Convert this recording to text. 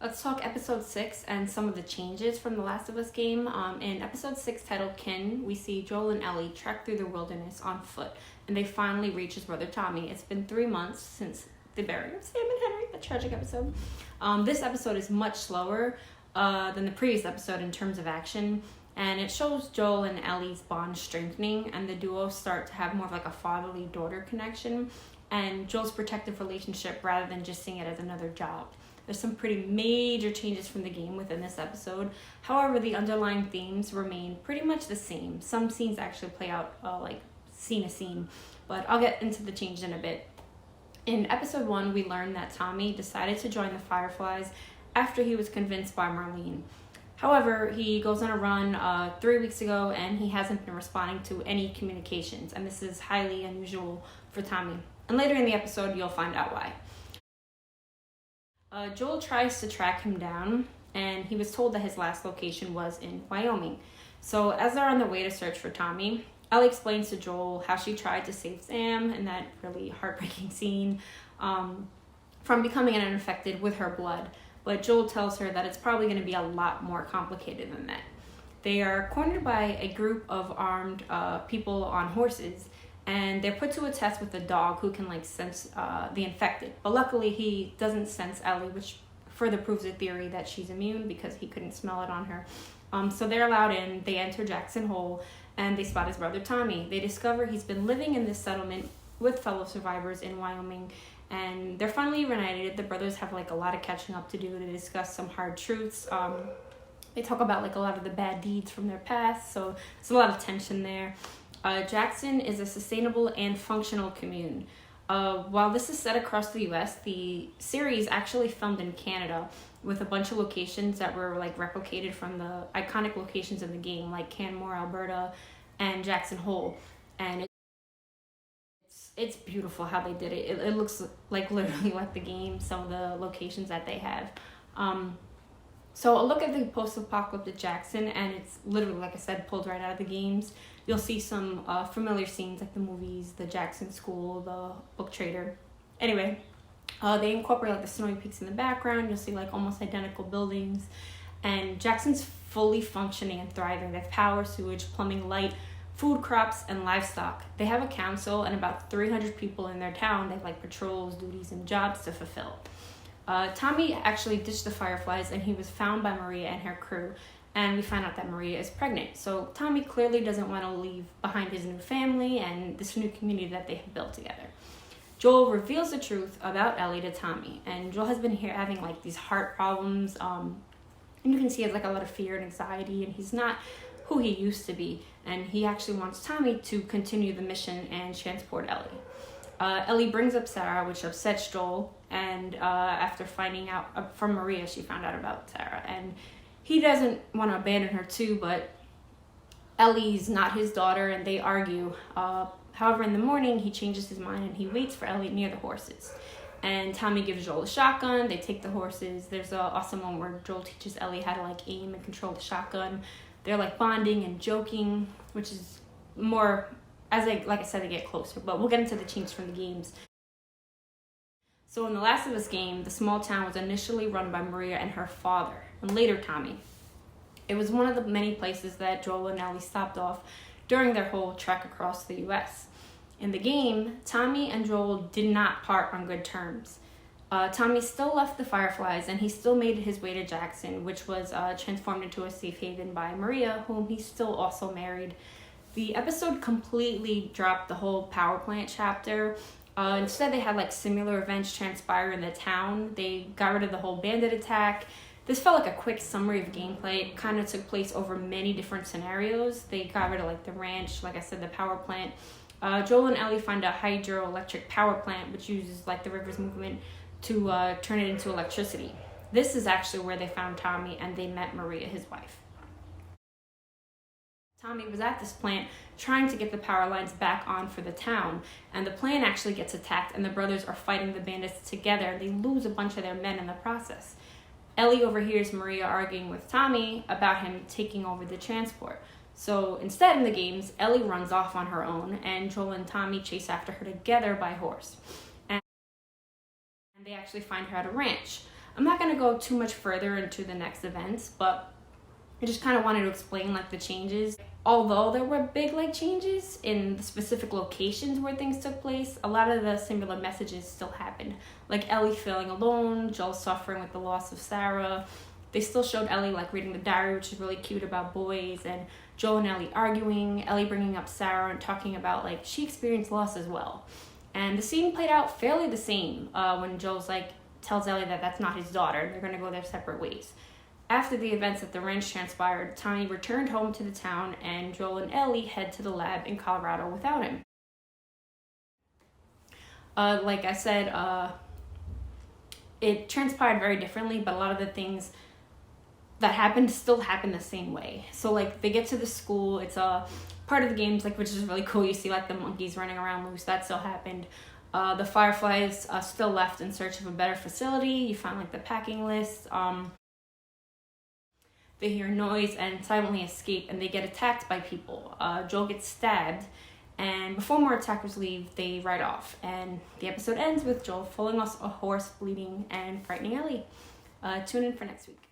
Let's talk episode 6 and some of the changes from the Last of Us game. In episode 6, titled Kin, we see Joel and Ellie trek through the wilderness on foot, and they finally reach his brother Tommy. It's been 3 months since the burial of Sam and Henry, the tragic episode. This episode is much slower than the previous episode in terms of action, and it shows Joel and Ellie's bond strengthening, and the duo start to have more of like a fatherly-daughter connection, and Joel's protective relationship rather than just seeing it as another job. There's some pretty major changes from the game within this episode. However, the underlying themes remain pretty much the same. Some scenes actually play out like scene to scene, but I'll get into the change in a bit. In episode 1, we learned that Tommy decided to join the Fireflies after he was convinced by Marlene. However, he goes on a run 3 weeks ago, and he hasn't been responding to any communications, and this is highly unusual for Tommy. And later in the episode, you'll find out why. Joel tries to track him down, and he was told that his last location was in Wyoming. So as they're on their way to search for Tommy, Ellie explains to Joel how she tried to save Sam in that really heartbreaking scene from becoming infected with her blood. But Joel tells her that it's probably going to be a lot more complicated than that. They are cornered by a group of armed people on horses, and they're put to a test with a dog who can sense the infected. But luckily he doesn't sense Ellie, which further proves the theory that she's immune because he couldn't smell it on her. So they're allowed in, they enter Jackson Hole, and they spot his brother Tommy. They discover he's been living in this settlement with fellow survivors in Wyoming, and they're finally reunited. The brothers have a lot of catching up to do. They discuss some hard truths. They talk about a lot of the bad deeds from their past, so there's a lot of tension there. Jackson is a sustainable and functional commune. While this is set across the U.S., the series actually filmed in Canada with a bunch of locations that were replicated from the iconic locations in the game, like Canmore, Alberta, and Jackson Hole. And it's beautiful how they did it. It looks literally like the game, some of the locations that they have. So a look at the post-apocalyptic Jackson, and it's literally, like I said, pulled right out of the games. You'll see some familiar scenes like the movies, the Jackson School, the book trader. Anyway, they incorporate the snowy peaks in the background. You'll see almost identical buildings. And Jackson's fully functioning and thriving. They have power, sewage, plumbing, light, food crops, and livestock. They have a council and about 300 people in their town. They have patrols, duties, and jobs to fulfill. Tommy actually ditched the Fireflies, and he was found by Maria and her crew, and we find out that Maria is pregnant. So Tommy clearly doesn't want to leave behind his new family and this new community that they have built together. Joel reveals the truth about Ellie to Tommy, and Joel has been having these heart problems, and you can see he has a lot of fear and anxiety, and he's not who he used to be, and he actually wants Tommy to continue the mission and transport Ellie. Ellie brings up Sarah, which upsets Joel, and after finding out from Maria, she found out about Sarah, and he doesn't want to abandon her too, but Ellie's not his daughter, and they argue. However, in the morning, he changes his mind, and he waits for Ellie near the horses. And Tommy gives Joel a shotgun. They take the horses. There's an awesome moment where Joel teaches Ellie how to aim and control the shotgun. They're bonding and joking, which is more as like I said, they get closer. But we'll get into the changes from the games. So in the Last of Us game, the small town was initially run by Maria and her father, and later Tommy. It was one of the many places that Joel and Ellie stopped off during their whole trek across the U.S. In the game, Tommy and Joel did not part on good terms. Tommy still left the Fireflies, and he still made his way to Jackson, which was transformed into a safe haven by Maria, whom he still also married. The episode completely dropped the whole power plant chapter. Instead, they had similar events transpire in the town. They got rid of the whole bandit attack. This felt like a quick summary of gameplay. It kind of took place over many different scenarios. They got rid of the ranch, like I said, the power plant. Joel and Ellie find a hydroelectric power plant, which uses the river's movement to turn it into electricity. This is actually where they found Tommy, and they met Maria, his wife. Tommy was at this plant trying to get the power lines back on for the town, and the plant actually gets attacked, and the brothers are fighting the bandits together. They lose a bunch of their men in the process. Ellie overhears Maria arguing with Tommy about him taking over the transport. So instead in the games, Ellie runs off on her own, and Joel and Tommy chase after her together by horse. And they actually find her at a ranch. I'm not going to go too much further into the next events, but I just kind of wanted to explain like the changes. Although there were big like changes in the specific locations where things took place, a lot of the similar messages still happened. Like Ellie feeling alone, Joel suffering with the loss of Sarah. They still showed Ellie like reading the diary, which is really cute, about boys, and Joel and Ellie arguing, Ellie bringing up Sarah and talking about like she experienced loss as well. And the scene played out fairly the same when Joel's like tells Ellie that that's not his daughter and they're going to go their separate ways. After the events at the ranch transpired, Tommy returned home to the town and Joel and Ellie head to the lab in Colorado without him. Like I said, it transpired very differently, but a lot of the things that happened still happen the same way. So like they get to the school, it's a part of the games, like, which is really cool. You see like the monkeys running around loose, that still happened. The Fireflies still left in search of a better facility. You find like the packing list. They hear noise and silently escape, and they get attacked by people. Joel gets stabbed, and before more attackers leave, they ride off. And the episode ends with Joel falling off a horse, bleeding, and frightening Ellie. Tune in for next week.